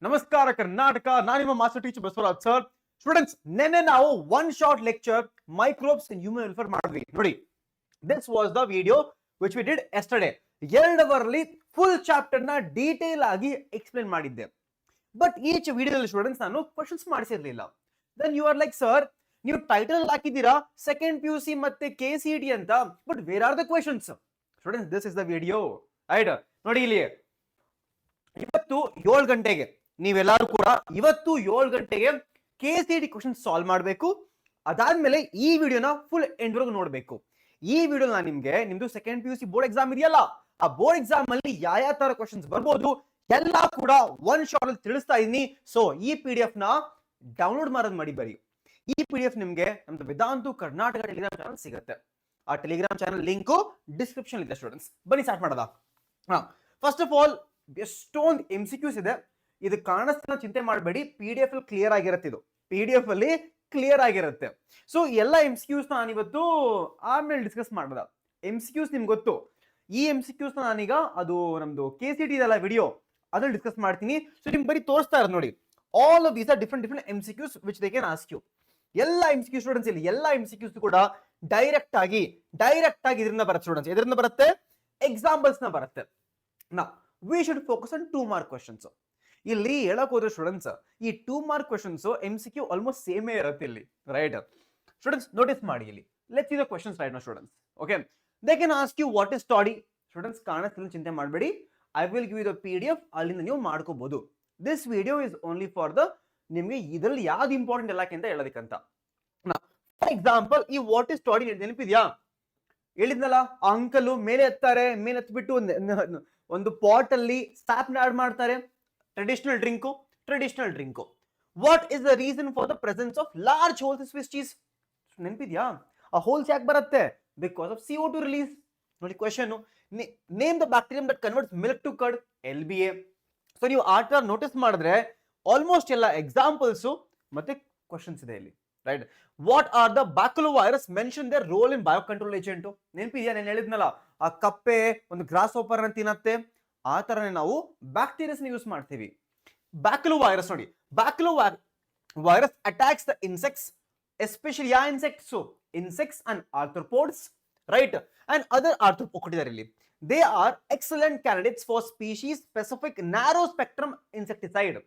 ನಮಸ್ಕಾರ ಕರ್ನಾಟಕ. ನಾನು ನಿಮ್ಮ master teacher Basavaraj sir. Students, ನಿನ್ನೆ ನಾವು one short lecture microbes in human welfare ಮಾಡಿದ್ವಿ ನೋಡಿ. This was the video which we did yesterday. 2 ಅವರಲ್ಲಿ ಫುಲ್ ಚಾಪ್ಟರ್ ನ ಡೀಟೇಲ್ ಆಗಿ ಎಕ್ಸ್ಪ್ಲೇನ್ ಮಾಡಿದ್ದೆ. ಬಟ್ ಈಚ್ ವಿಡಿಯೋದಲ್ಲಿ ಸ್ಟೂಡೆಂಟ್ಸ್ ನಾನು ಕ್ವಶನ್ಸ್ ಮಾಡಿಸಿರ್ಲಿಲ್ಲ. Then you are like, sir ನೀವು ಟೈಟಲ್ ಹಾಕಿದ್ದೀರಾ ಸೆಕೆಂಡ್ PUC ಮತ್ತೆ KCET ಅಂತ, but where are the questions? Students, this is the video. Right, ನೋಡಿ ಇಲ್ಲಿ ಇವತ್ತು 7 ಗಂಟೆಗೆ ನೀವೆಲ್ಲರೂ ಕೂಡ ಇವತ್ತು 7 ಗಂಟೆಗೆ KCET ಕ್ವಶನ್ ಸಾಲ್ವ್ ಮಾಡಬೇಕು. ಅದಾದ್ಮೇಲೆ ಈ ವಿಡಿಯೋನ ಫುಲ್ ಎಂಡ್ ವರೆಗೂ ನೋಡ್ಬೇಕು. ಈ ವಿಡಿಯೋ ನಾನು ನಿಮ್ದು ಸೆಕೆಂಡ್ PUC ಬೋರ್ಡ್ ಎಕ್ಸಾಮ್ ಇದೆಯಲ್ಲ, ಆ ಬೋರ್ಡ್ ಎಕ್ಸಾಮ್ ಅಲ್ಲಿ ಯಾವ ತರ ಕ್ವಶನ್ಸ್ ಬರ್ಬೋದು ಎಲ್ಲ ಕೂಡ ಒನ್ ಶಾರ್ಟ್ ಅಲ್ಲಿ ತಿಳಿಸ್ತಾ ಇದೀನಿ. ಸೊ ಈ PDF ನ ಡೌನ್ಲೋಡ್ ಮಾಡೋದು ಮರಿಬೇಡಿ. ಈ PDF ನಿಮ್ಗೆ ನಮ್ದು ವೇದಾಂತು ಕರ್ನಾಟಕ ಟೆಲಿಗ್ರಾಮ್ ಚಾನಲ್ ಸಿಗುತ್ತೆ. ಆ ಟೆಲಿಗ್ರಾಮ್ ಚಾನಲ್ ಲಿಂಕು ಡಿಸ್ಕ್ರಿಪ್ಷನ್ ಇದೆ. ಸ್ಟೂಡೆಂಟ್ಸ್, ಬನ್ನಿ ಸ್ಟಾರ್ಟ್ ಮಾಡೋದ. ಫಸ್ಟ್ ಆಫ್ ಆಲ್, ಎಷ್ಟೊಂದು MCQs ಇದೆ. ಇದು ಕಾಣಿಸ್ತಾ ಚಿಂತೆ ಮಾಡಬೇಡಿ, PDF ಅಲ್ಲಿ ಕ್ಲಿಯರ್ ಆಗಿರುತ್ತೆ. ಇದು PDF ಅಲ್ಲಿ ಕ್ಲಿಯರ್ ಆಗಿರುತ್ತೆ. ಸೊ ಎಲ್ಲ MCQs ನಾನು ಇವತ್ತು ಆಮೇಲೆ ಡಿಸ್ಕಸ್ ಮಾಡೋದ. MCQs ನಿಮ್ಗೆ ಗೊತ್ತು. ಈ MCQs ನಾನೀಗ ಅದು ನಮ್ದು KCET ಇದೆಲ್ಲ ವಿಡಿಯೋ ಅದ್ರಲ್ಲಿ ಡಿಸ್ಕಸ್ ಮಾಡ್ತೀನಿ. ಸೊ ನಿಮ್ಗೆ ಬರೀ ತೋರಿಸ್ತಾ ಇರೋದು ನೋಡಿ. All of these are different MCQs which they can ask you. ಎಲ್ಲ MCQ ಸ್ಟೂಡೆಂಟ್ಸ್ ಇಲ್ಲಿ ಎಲ್ಲ MCQs ಕೂಡ ಡೈರೆಕ್ಟ್ ಆಗಿ ಇದರಿಂದ ಬರುತ್ತೆ ಸ್ಟೂಡೆಂಟ್ಸ್. ಇದರಿಂದ ಬರುತ್ತೆ, ಎಕ್ಸಾಂಪಲ್ಸ್ ನ ಬರುತ್ತೆ. ನಾ we should focus on 2 mark questions. ಇಲ್ಲಿ ಹೇಳಕ್ ಹೋದ್ರೆ ಸ್ಟೂಡೆಂಟ್ಸ್, ಈ 2 ಮಾರ್ಕ್ ಕ್ವಶನ್ಸ್ MCQ ಆಲ್ಮೋಸ್ಟ್ ಸೇಮೇ ಇರುತ್ತೆ ಇಲ್ಲಿ. ರೈಟ್ ಸ್ಟೂಡೆಂಟ್ಸ್, ನೋಟಿಸ್ ಮಾಡಿ ಇಲ್ಲಿ. Let's see the questions right now students. Okay, they can ask you what is study. Students, ಕಾಣಿಸ್ತಿಲ್ಲ ಚಿಂತೆ ಮಾಡಬೇಡಿ. I will give you the PDF, ಅಲ್ಲಿಂದ ನೀವು ಮಾಡ್ಕೋಬಹುದು. This video is only for the ನಿಮ್ಗೆ ಇದರಲ್ಲಿ ಯಾವ್ದು ಇಂಪಾರ್ಟೆಂಟ್ ಎಲ್ಲಕ್ಕೆ ಅಂತ ಹೇಳೋದಕ್ಕಂತ. ಫಾರ್ ಎಕ್ಸಾಂಪಲ್, ಈ ವಾಟ್ ಇಸ್ ಸ್ಟಡಿ ನೆನಪಿದ್ಯಾ? ಹೇಳಿದ್ನಲ್ಲ, ಅಂಕಲ್ ಮೇಲೆ ಎತ್ಬಿಟ್ಟು ಒಂದು ಪಾಟ್ ಅಲ್ಲಿ ಸ್ಟಾಪ್ ಆಡ್ ಮಾಡ್ತಾರೆ. Traditional drink. What is the reason for the presence of large holes in Swiss cheese? ನೆನಪಿದ್ಯಾ? ಆ ಹೋಲ್ಸ್ ಯಾಕೆ ಬರುತ್ತೆ? Because of CO2 release. ನೋಡಿ question, name the bacterium that converts milk to curd. LBA. So ನೀವು ಆ ತರ notice ಮಾಡಿದ್ರೆ almost ಎಲ್ಲ ಎಕ್ಸಾಂಪಲ್ಸ್ ಮತ್ತೆ ಕ್ವಶನ್ಸ್ ಇದೆ ಇಲ್ಲಿ. Right, what are the bacteria mention their role in bio control agent? ನೆನಪಿದ್ಯಾ? ನಾನು ಹೇಳಿದ್ನಲ್ಲ, ಆ ಕಪ್ಪೆ ಒಂದು ಗ್ರಾಸ್ ಹೋಪರ್ ಅಂತ ತಿನ್ನತ್ತೆ, ಆ ತರನೇ ನಾವು ಬ್ಯಾಕ್ಟೀರಿಯಾಸ್ ಯೂಸ್ ಮಾಡ್ತೀವಿ. ಬ್ಯಾಕ್ಟೀರಿಯಾ ನೋಡಿ, bacteria attacks the insects, especially ಯಾ insects and arthropods, right, and other arthropod ಕೊಟ್ಟಿದ್ದಾರೆ ಇಲ್ಲಿ. They are excellent candidates for species specific narrow spectrum insecticide.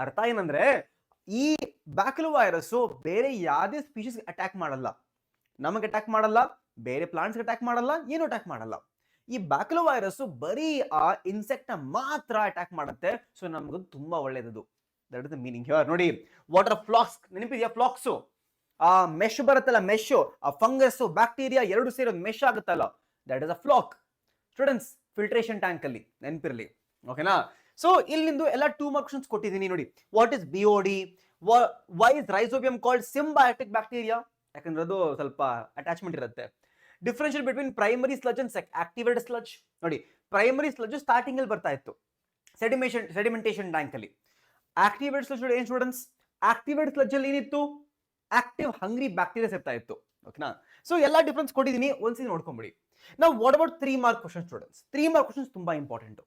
ಅರ್ಥ ಏನಂದ್ರೆ, ಈ ಬ್ಯಾಕ್ಟೀರಿಯಾ ಬೇರೆ ಯಾವುದೇ ಸ್ಪೀಶೀಸ್ ಅಟ್ಯಾಕ್ ಮಾಡಲ್ಲ, ನಮಗೆ ಅಟ್ಯಾಕ್ ಮಾಡಲ್ಲ, ಬೇರೆ ಪ್ಲಾಂಟ್ಸ್ ಅಟ್ಯಾಕ್ ಮಾಡಲ್ಲ, ಏನು ಅಟ್ಯಾಕ್ ಮಾಡಲ್ಲ. ಈ ಬ್ಯಾಕ್ಟೀರಿಯಾ ಬರೀ ಆ ಇನ್ಸೆಕ್ಟ್ ನ ಮಾತ್ರ ಅಟ್ಯಾಕ್ ಮಾಡುತ್ತೆ. ಸೊ ನಮ್ಗೆ ತುಂಬಾ ಒಳ್ಳೇದದು. That is the meaning here. ನೋಡಿ, ವಾಟರ್ ಫ್ಲಾಕ್ಸ್ ನೆನಪಿದ್ಯಾ? ಫ್ಲಾಕ್ಸ್ ಆ ಮೆಶ್ ಬರುತ್ತಲ್ಲ, ಮೆಶ್, ಆ ಫಂಗಸ್ ಬ್ಯಾಕ್ಟೀರಿಯಾ ಎರಡು ಸೇರಿ ಒಂದು ಮೆಶ್ ಆಗುತ್ತಲ್ಲ, that is a floc. Students, filtration tank ಅಲ್ಲಿ ನೆನಪಿರ್ಲಿ. ಓಕೆನಾ? ಸೊ ಇಲ್ಲಿಂದು ಎಲ್ಲ 2 ಮಾರ್ಕ್ ಕ್ವಶನ್ಸ್ ಕೊಟ್ಟಿದ್ದೀನಿ ನೋಡಿ. What is BOD? Why is rhizobium called symbiotic bacteria? ಯಾಕಂದ್ರೆ ಅದು ಸ್ವಲ್ಪ ಅಟ್ಯಾಚ್ಮೆಂಟ್ ಇರುತ್ತೆ. Differentiate between primary sludge and activated sludge. ನೋಡಿ, ಪ್ರೈಮರಿ ಸ್ಲಜ್ ಸ್ಟಾರ್ಟಿಂಗ್ ಅಲ್ಲಿ ಬರ್ತಾ ಇತ್ತು ಸೆಡಿಮೆಂಟೇಷನ್ ಟ್ಯಾಂಕ್ ಅಲ್ಲಿ. ಆಕ್ಟಿವೇಟೆಡ್ ಸ್ಲಜ್ ಏನ್ ಸ್ಟೂಡೆಂಟ್ಸ್? ಆಕ್ಟಿವೇಟೆಡ್ ಸ್ಲಜ್ ಅಲ್ಲಿ ಏನಿತ್ತು? ಆಕ್ಟಿವ್ ಹಂಗ್ರಿ ಬ್ಯಾಕ್ಟೀರಿಯಾಸ್ ಇರ್ತಾ ಇತ್ತು. ಓಕೆನಾ? ಸೊ ಎಲ್ಲ ಡಿಫರೆನ್ಸ್ ಕೊಟ್ಟಿದ್ದೀನಿ, ಒಂದ್ಸಲಿ ನೋಡ್ಕೊಂಬಿಡಿ. ನಾವು what about 3 mark question students? 3 mark questions ತುಂಬಾ ಇಂಪಾರ್ಟೆಂಟ್.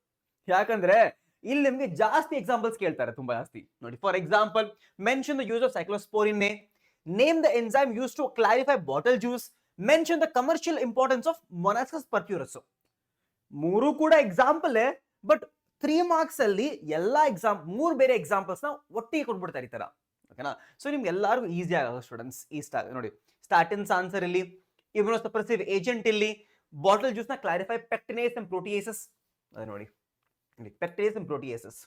ಯಾಕಂದ್ರೆ ಇಲ್ಲಿ ನಿಮಗೆ ಜಾಸ್ತಿ ಎಕ್ಸಾಂಪಲ್ಸ್ ಕೇಳ್ತಾರೆ, ತುಂಬಾ ಜಾಸ್ತಿ. ನೋಡಿ, for example, mention the use of cyclosporin A, name the enzyme used to clarify bottle juice, mention the commercial importance of monascus purpureus. 3 ಕೂಡ ಎಕ್ಸಾಂಪಲ್, ಬಟ್ 3 ಮಾರ್ಕ್ಸ್ ಅಲ್ಲಿ ಎಲ್ಲಾ 3 ಬೇರೆ ಎಕ್ಸಾಂಪಲ್ಸ್ ನ ಒಟ್ಟಿಗೆ ಕೊಟ್ಬಿಡ್ತಾರೆ ಈ ತರ. ಓಕೆನಾ? ಸೊ ನಿಮ್ಗೆ ಎಲ್ಲರಿಗೂ ಈಸಿ ಆಗೋದು ಸ್ಟೂಡೆಂಟ್ಸ್. ನೋಡಿ, ಸ್ಟಾಟಿನ್ಸ್ ಆನ್ಸರ್ ಇಲ್ಲಿ, ಇಮ್ಯುನೋಸಪ್ರೆಸಿವ್ ಏಜೆಂಟ್ ಇಲ್ಲಿ, ಬಾಟಲ್ ಜ್ಯೂಸ್ ನ ಕ್ಲಾರಿಫೈ ಪೆಕ್ಟಿನೇಸ್ ಅಂಡ್ ಪ್ರೋಟಿಯೇಸಸ್. ಅದೇ ನೋಡಿ, ಪೆಕ್ಟಿನೇಸ್ ಅಂಡ್ ಪ್ರೋಟಿಯೇಸಸ್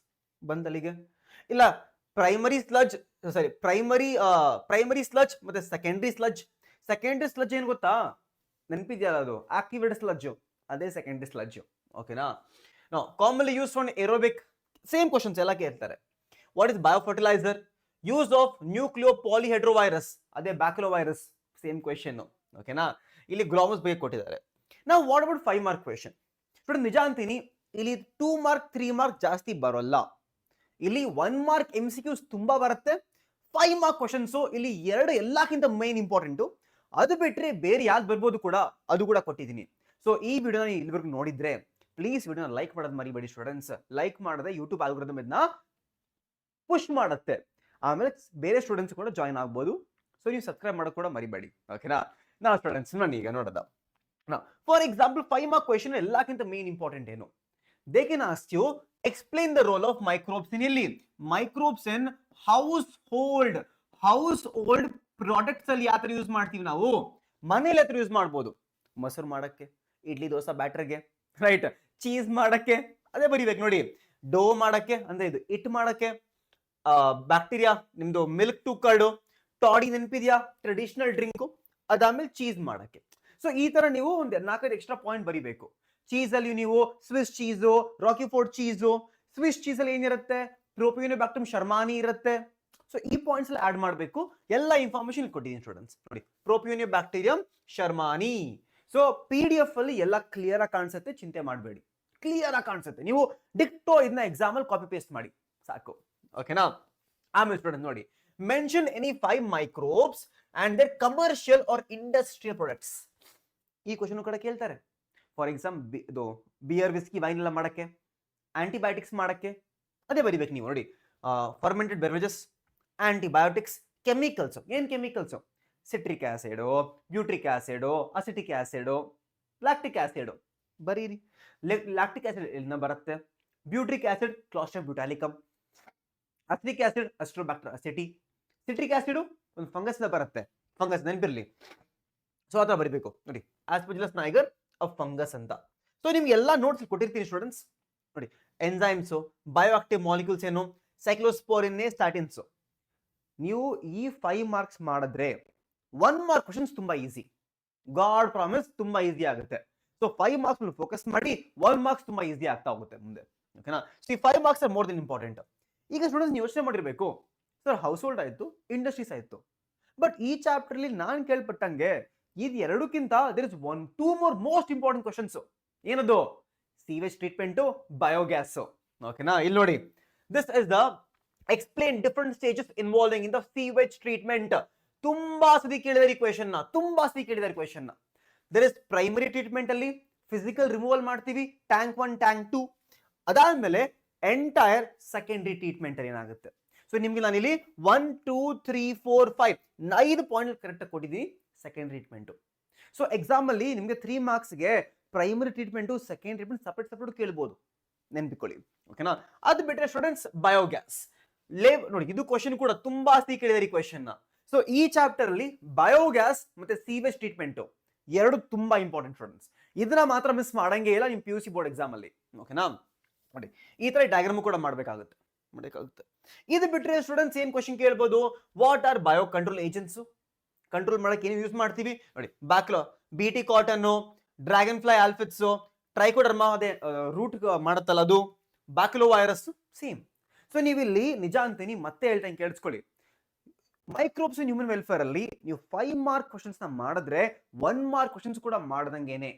ಬಂದಲ್ಲಿಗೆ. ಇಲ್ಲ, ಪ್ರೈಮರಿ ಸ್ಲಜ್ ಮತ್ತೆ ಸೆಕೆಂಡರಿ ಸ್ಲಜ್ ಏನ್ ಗೊತ್ತಾ? ನೆನಪಿದ್ಯಲ್ಲ, ಅದು ಆಕ್ಟಿವೇಟೆಡ್ ಸ್ಲಜ್, ಅದೇ ಸೆಕೆಂಡರಿ ಸ್ಲಜ್. ಓಕೆನಾ? Commonly use for aerobic. Same questions ಎಲ್ಲ ಕೇಳ್ತಾರೆ. What is biofertilizer? Use of nucleopolyhedrovirus, ಅದೇ ಬ್ಯಾಕ್ಟೀರಿಯಾ ಸೇಮ್ ಕ್ವೆಶ್ಚನ್. ಓಕೆನಾ? ಇಲ್ಲಿ ಗ್ರಾಮಸ್ ಬಗ್ಗೆ ಕೊಟ್ಟಿದ್ದಾರೆ. ನಾವು what about 5 mark question? Student, ನಿಜ ಅಂತೀನಿ, ಇಲ್ಲಿ 2 ಮಾರ್ಕ್ 3 ಮಾರ್ಕ್ ಜಾಸ್ತಿ ಬರೋಲ್ಲ. ಇಲ್ಲಿ 1 ಮಾರ್ಕ್ MCQs ತುಂಬಾ ಬರುತ್ತೆ. 5 ಮಾರ್ಕ್ ಕ್ವಶನ್ಸ್ ಇಲ್ಲಿ 2 ಎಲ್ಲಕ್ಕಿಂತ ಮೈನ್ ಇಂಪಾರ್ಟೆಂಟ್. ಅದು ಬಿಟ್ರೆ ಬೇರೆ ಯಾವ್ದು ಬರ್ಬೋದು ಕೂಡ, ಅದು ಕೂಡ ಕೊಟ್ಟಿದ್ದೀನಿ. ಸೊ ಈ ವಿಡಿಯೋನ ಇಲ್ಲಿವರೆಗೂ ನೋಡಿದ್ರೆ ಪ್ಲೀಸ್ ವಿಡಿಯೋನ ಲೈಕ್ ಮಾಡೋದು ಮರಿಬೇಡಿ ಸ್ಟೂಡೆಂಟ್ಸ್. ಲೈಕ್ ಮಾಡಿದ್ರೆ ಯೂಟ್ಯೂಬ್ ಆಲ್ಗೋರಿಥಮ್ ಇದನ್ನ ಪುಷ್ ಮಾಡುತ್ತೆ. ಆಮೇಲೆ ಬೇರೆ ಸ್ಟೂಡೆಂಟ್ಸ್ ಕೂಡ ಜಾಯ್ನ್ ಆಗ್ಬೋದು. ಸೊ ನೀವು ಸಬ್ಸ್ಕ್ರೈಬ್ ಮಾಡೋಕೆ ಕೂಡ ಮರಿಬೇಡಿ. ಓಕೆನಾ? ನಾವು ಸ್ಟೂಡೆಂಟ್ಸ್ ನಾನು ಈಗ ನೋಡೋದ. ಫಾರ್ ಎಕ್ಸಾಂಪಲ್ 5 ಮಾರ್ಕ್ ಕ್ವೆಶ್ಚನ್ ಎಲ್ಲಕ್ಕಿಂತ ಮೇನ್ ಇಂಪಾರ್ಟೆಂಟ್ ಏನು? They can ask you explain the role of microbes in ಎಲ್ಲಿ? Microbes in household products ಅಲ್ಲಿ ಯಾವ ತರ ಯೂಸ್ ಮಾಡ್ತೀವಿ ನಾವು? ಮನೇಲಿ ಹತ್ರ ಯೂಸ್ ಮಾಡ್ಬೋದು. ಮೊಸರು ಮಾಡಕ್ಕೆ, ಇಡ್ಲಿ ದೋಸೆ ಬ್ಯಾಟರ್ಗೆ, ರೈಟ್, ಚೀಸ್ ಮಾಡಕ್ಕೆ, ಅದೇ ಬರಿಬೇಕು ನೋಡಿ. ಡೋ ಮಾಡಕ್ಕೆ ಅಂದ್ರೆ ಇದು ಇಟ್ ಮಾಡಕ್ಕೆ, ಬ್ಯಾಕ್ಟೀರಿಯಾ ನಿಮ್ದು ಮಿಲ್ಕ್ ಟು ಕರ್ಡ್, ಟಾಡಿ ನೆನಪಿದ್ಯಾ ಟ್ರೆಡಿಷನಲ್ ಡ್ರಿಂಕ್, ಅದಾದ್ಮೇಲೆ ಚೀಸ್ ಮಾಡಕ್ಕೆ. ಸೊ ಈ ತರ ನೀವು ಒಂದು 4-5 ಎಕ್ಸ್ಟ್ರಾ ಪಾಯಿಂಟ್ ಬರಿಬೇಕು. ಚೀಸ್ ಅಲ್ಲಿ ನೀವು Swiss cheese, Roquefort cheese, Swiss cheese ಅಲ್ಲಿ ಏನಿರುತ್ತೆ? ಪ್ರೋಪಿಯೋನಿಬ್ಯಾಕ್ಟೀರಿಯಂ ಶರ್ಮಾನಿ ಇರುತ್ತೆ. ಸೊ ಈ ಪಾಯಿಂಟ್ಸ್ ಆಡ್ ಮಾಡಬೇಕು. ಎಲ್ಲ ಇನ್ಫಾರ್ಮೇಶನ್ ಕೊಟ್ಟಿದ್ದೀನಿ ಸ್ಟೂಡೆಂಟ್ಸ್ ನೋಡಿ. ಪ್ರೋಪಿಯೋನಿಬ್ಯಾಕ್ಟೀರಿಯಂ ಶರ್ಮಾನಿ. ಸೊ PDF ಅಲ್ಲಿ ಎಲ್ಲ ಕ್ಲಿಯರ್ ಆಗಿ ಕಾಣಿಸುತ್ತೆ, ಚಿಂತೆ ಮಾಡಬೇಡಿ, ಕ್ಲಿಯರ್ ಆಗಿ ಕಾಣಿಸುತ್ತೆ. ನೀವು ಡಿಕ್ಟೋ ಇದನ್ನ ಎಕ್ಸಾಮ್ ಅಲ್ಲಿ ಕಾಪಿ ಪೇಸ್ಟ್ ಮಾಡಿ ಸಾಕು. ಓಕೆನಾ? ಆಮೇಲೆ ಸ್ಟೂಡೆಂಟ್ ನೋಡಿ, mention any 5 microbes and their commercial or industrial products. ಈ ಕ್ವಶನ್ ಕೂಡ ಕೇಳ್ತಾರೆ. ಫಾರ್ ಎಕ್ಸಾಂಪಲ್ ಇದು ಬಿಯರ್, ವಿಸ್ಕಿ, ವೈನ್ ಎಲ್ಲ ಮಾಡಕ್ಕೆ, ಆಂಟಿಬಯೋಟಿಕ್ಸ್ ಮಾಡಕ್ಕೆ, ಅದೇ ಬರಿಬೇಕು ನೀವು ನೋಡಿ. Fermented beverages, antibiotics, chemicals. ಏನ್ chemicals? Citric acid, butyric acid, acetic acid, lactic acid ಬರೀರಿ. ಲ್ಯಾಕ್ಟಿಕ್ ಆಸಿಡ್ ಎಲ್ಲಿಂದ ಬರುತ್ತೆ? Butyric acid clostridium butylicum, acetic acid acetobacter aceti, citric acid ಒಂದು ಫಂಗಸ್ ಬರುತ್ತೆ, ಫಂಗಸ್ ನೆನಪಿರ್ಲಿ. ಸೊ ಆ ತರ ಬರಿಬೇಕು ನೋಡಿ. ಆಸ್ಪರ್ಜಿಲ್ಲಸ್ ನೈಗರ್ ಆಫ್ ಫಂಗಸ್ ಅಂತ. ಸೊ ನಿಮ್ಗೆ ಎಲ್ಲ ನೋಟ್ಸ್ ಕೊಟ್ಟಿರ್ತೀನಿ ಸ್ಟೂಡೆಂಟ್ಸ್ ನೋಡಿ. ಎನ್ಸೈಮ್ಸ್, ಬಯೋಆಕ್ಟಿವ್ ಮಾಲಿಕ್ಯೂಲ್ಸ್ ಏನು, ಸೈಕ್ಲೋಸ್ಪೋರಿನ್, ಸ್ಟಾಟಿನ್ಸ್. ನೀವು ಈ 5 ಮಾರ್ಕ್ಸ್ ಮಾಡಿದ್ರೆ 1 ಮಾರ್ಕ್ ಕ್ವಶನ್ಸ್ ತುಂಬಾ ಈಸಿ. ಗಾಡ್ ಪ್ರಾಮಿಸ್ ತುಂಬಾ ಈಸಿ ಆಗುತ್ತೆ. ಸೊ 5 ಮಾರ್ಕ್ಸ್ ಮೇಲೆ ಫೋಕಸ್ ಮಾಡಿ, 1 ಮಾರ್ಕ್ಸ್ ತುಂಬಾ ಈಸಿ ಆಗ್ತಾ ಹೋಗುತ್ತೆ ಮುಂದೆ. ಓಕೆನಾ? ಸೊ ಈ 5 marks are more than important. ಈಗ ಸ್ಟೂಡೆಂಟ್ಸ್ ಯೋಚನೆ ಮಾಡಿರ್ಬೇಕು, ಸರ್ ಹೌಸ್ ಹೋಲ್ಡ್ ಆಯ್ತು, ಇಂಡಸ್ಟ್ರೀಸ್ ಆಯ್ತು, ಬಟ್ ಈ ಚಾಪ್ಟರ್ ಅಲ್ಲಿ ನಾನು ಕೇಳ್ಪಟ್ಟಂಗೆ ಇದು ಎರಡಕ್ಕಿಂತ there is 2 more most important questions. ಏನದು? Sewage treatment, biogas. ಓಕೆನಾ? ಇಲ್ಲಿ ನೋಡಿ, this is the explain different stages involving in the sewage treatment. ತುಂಬಾ ಸತಿ ಕೇಳಿದಾರೆ ಕ್ವೆಶ್ಚನ್ ನ. ದೇರ್ ಇಸ್ ಪ್ರೈಮರಿ ಟ್ರೀಟ್ಮೆಂಟ್ ಅಲ್ಲಿ ಫಿಸಿಕಲ್ ರಿಮೂವಲ್ ಮಾಡ್ತೀವಿ, ಟ್ಯಾಂಕ್ 1, ಟ್ಯಾಂಕ್ 2. ಅದಾದ್ಮೇಲೆ ಎಂಟೈರ್ ಸೆಕೆಂಡರಿ ಟ್ರೀಟ್ಮೆಂಟ್ ಅಲ್ಲಿ ಏನಾಗುತ್ತೆ? ಸೊ ನಿಮ್ಗೆ ನಾನು ಇಲ್ಲಿ 1, 2, 3, 4, 5 5 ಪಾಯಿಂಟ್ ಕರೆಕ್ಟ್ ಆಗಿ ಕೊಟ್ಟಿದ್ದೀನಿ ಸೆಕೆಂಡ್ ಟ್ರೀಟ್ಮೆಂಟ್. ಸೊ ಎಕ್ಸಾಮ್ ಅಲ್ಲಿ ನಿಮ್ಗೆ 3 ಮಾರ್ಕ್ಸ್ಗೆ primary treatment, second treatment separate ಕೇಳ್ಬೋದು, ನೆನ್ಪಿಕೊಳ್ಳಿ. ಓಕೆನಾ? ಅದು ಬಿಟ್ಟರೆ ಸ್ಟೂಡೆಂಟ್ಸ್ ಬಯೋಗ್ಯಾಸ್ ನೋಡಿ, ಇದು ಕ್ವಶನ್ ಕೂಡ ತುಂಬಾ ಸತಿ ಕೇಳಿದಾರೆ ಈ ಕ್ವಶನ್ ನ. ಸೊ ಈ ಚಾಪ್ಟರ್ ಅಲ್ಲಿ ಬಯೋಗ್ಯಾಸ್ ಮತ್ತೆ ಸೀವೇಜ್ ಟ್ರೀಟ್ಮೆಂಟ್ ಎರಡು ತುಂಬಾ ಇಂಪಾರ್ಟೆಂಟ್ ಸ್ಟೂಡೆಂಟ್ಸ್. ಇದನ್ನ ಮಾತ್ರ ಮಿಸ್ ಮಾಡಂಗೆ ಇಲ್ಲ ನಿಮ್ PUC ಬೋರ್ಡ್ ಎಕ್ಸಾಮ್ ಅಲ್ಲಿ. ಓಕೆನಾ? ನೋಡಿ, ಈ ತರ ಡಯಾಗ್ರಾಮ್ ಕೂಡ ಮಾಡಬೇಕಾಗುತ್ತೆ. ಇದು ಬಿಟ್ರೆ ಸ್ಟೂಡೆಂಟ್ಸ್ ಏನ್ ಕ್ವಶನ್ ಕೇಳ್ಬೋದು? What are bio control agents? Control ಮಾಡಕ್ಕೆ ಏನು ಯೂಸ್ ಮಾಡ್ತೀವಿ ನೋಡಿ. ಬ್ಯಾಕ್ಲೋ, BT ಕಾಟನ್, ಡ್ರ್ಯಾಗನ್ ಫ್ಲೈ ಆಲ್ಫಿಟ್ಸ್, ಟ್ರೈಕೋಡರ್ಮಾ ಅದೇ ರೂಟ್ ಮಾಡುತ್ತಲ್ಲ ಅದು, ಬ್ಯಾಕ್ಲೋ ವೈರಸ್ ಸೇಮ್. ಸೊ ನೀವಿಲ್ಲಿ ನಿಜ ಅಂತೀನಿ, ಮತ್ತೆ ಹೇಳ್ತೇನೆ ಕೇಳಿಸ್ಕೊಳ್ಳಿ. ಮೈಕ್ರೋಬ್ಸ್ ಇನ್ ಹ್ಯೂಮನ್ ವೆಲ್ಫೇರ್ ಅಲ್ಲಿ ನೀವು 5 ಮಾರ್ಕ್ ಕ್ವಶನ್ಸ್ ನ ಮಾಡಿದ್ರೆ 1 ಮಾರ್ಕ್ ಕ್ವಶನ್ಸ್ ಕೂಡ ಮಾಡದಂಗೇನೆ.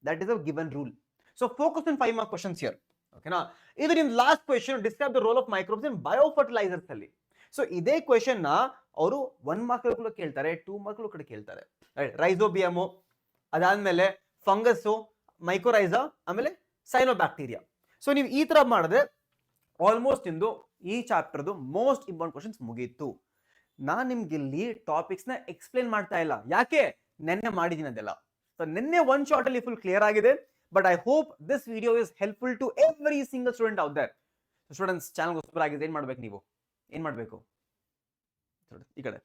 That is a given rule. So focus on 5 mark questions here. ಓಕೆನಾ? ಇದು ನಿಮ್ last question, describe the role of microbes in bio fertilizers ಅಲ್ಲಿ. ಸೊ ಇದೇ ಕ್ವೆಶ್ಚನ್ ನ ಅವರು 1 ಮಾರ್ಕ್ ಕೂಡ ಕೇಳ್ತಾರೆ, 2 ಮಾರ್ಕ್ ಕೂಡ ಕೇಳ್ತಾರೆ. ರೈಸೋಬಿಯಮು, ಅದಾದ್ಮೇಲೆ ಫಂಗಸ್, ಮೈಕೋರೈಸಾ, ಆಮೇಲೆ ಸೈನೋಬ್ಯಾಕ್ಟೀರಿಯಾ. ಸೊ ನೀವು ಈ ತರ ಮಾಡಿದ್ರೆ ಆಲ್ಮೋಸ್ಟ್ ಇಂದು ಈ ಚಾಪ್ಟರ್ದು ಮೋಸ್ಟ್ ಇಂಪಾರ್ಟೆಂಟ್ ಕ್ವಶನ್ಸ್ ಮುಗೀತು. ನಾನು ನಿಮ್ಗೆ ಇಲ್ಲಿ ಟಾಪಿಕ್ಸ್ ನ ಎಕ್ಸ್ಪ್ಲೇನ್ ಮಾಡ್ತಾ ಇಲ್ಲ, ಯಾಕೆ? ನೆನ್ನೆ ಮಾಡಿದ್ದೀನಿ ಅದೆಲ್ಲ. ಸೊ ನಿನ್ನೆ 1 ಶಾರ್ಟ್ ಅಲ್ಲಿ ಫುಲ್ ಕ್ಲಿಯರ್ ಆಗಿದೆ. But I hope this video is helpful to every single student out there. So students, channel ಹೊಸಬರ ಆಗಿದೆ ಏನು ಮಾಡಬೇಕು ನೀವು? ಏನು ಮಾಡಬೇಕು? ಈ ಕಡೆ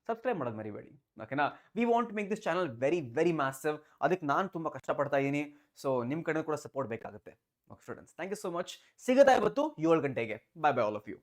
ಸಬ್ಸ್ಕ್ರೈಬ್ ಮಾಡೋದು ಮರಿಬೇಡಿ. ಓಕೆನಾ? We want to make this channel very massive. ಅದಕ್ಕೆ ನಾನು ತುಂಬಾ ಕಷ್ಟಪಡ್ತಾ ಇದ್ದೀನಿ. ಸೊ ನಿಮ್ಮ ಕಡೆ ಕೂಡ ಸಪೋರ್ಟ್ ಬೇಕಾಗುತ್ತೆ. Okay students, thank you so much. ಸಿಗುತ್ತಾ ಇವತ್ತು 7 ಗಂಟೆಗೆ. Bye all of you.